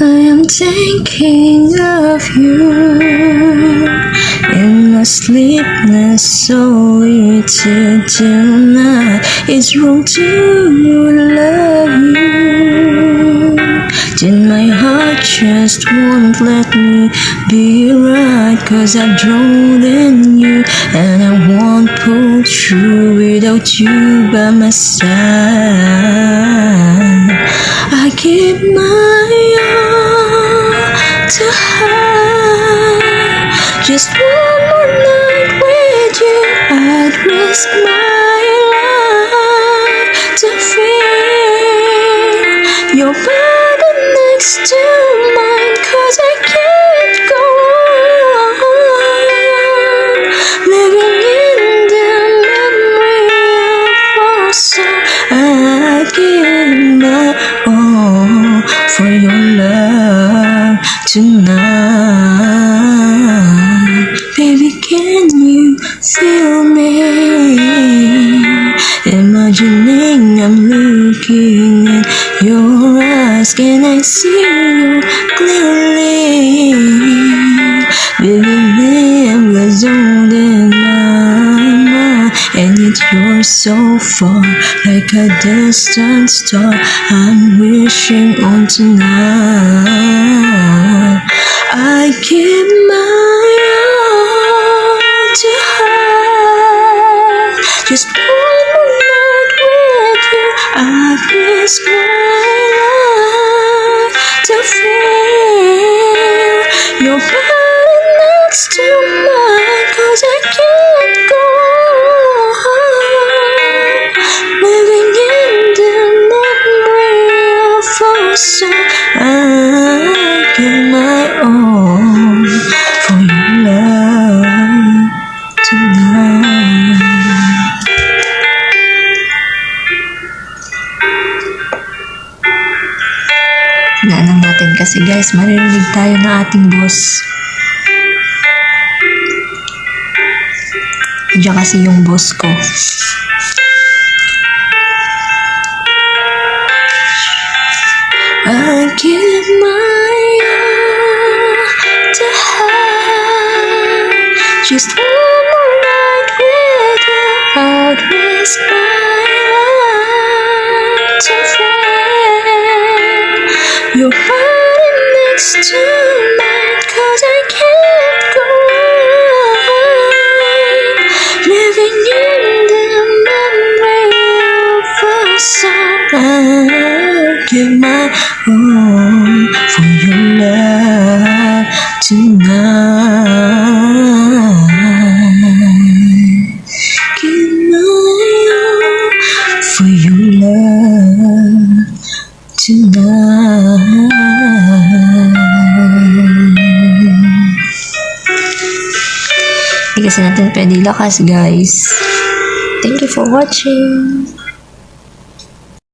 I am thinking of you in my sleepless solitude tonight. It's wrong to love you. Did my heart just won't let me be right? 'Cause I drowned in you and I won't pull through without you by my side. I give my all to her. Just one more night with you, I'd risk my life to feel your body next to mine. 'Cause I can't go on living in the memory of our song. I give my all for your love tonight. Baby, can you feel me? Imagining I'm looking in your eyes. Can I see you clearly? Baby, I'm zoned in my mind, and yet you're so far, like a distant star. I'm wishing on tonight. I give my all to her. Just one more night with you, I'd risk my life to feel your body next to mine. 'Cause I can't go on living in the memory of our song. I give my all for your love tonight. Hinaan natin kasi guys, maririnig tayo ng ating boss. Diyan kasi yung boss ko. I give my all to her. Just one more night with you, I'd risk my life to feel your body next to mine. 'Cause I can't go on living in the memory of a song. I give my all for your love tonight. Give my all for your love tonight. Hindi kasi natin pwede lakas guys. Thank you for watching.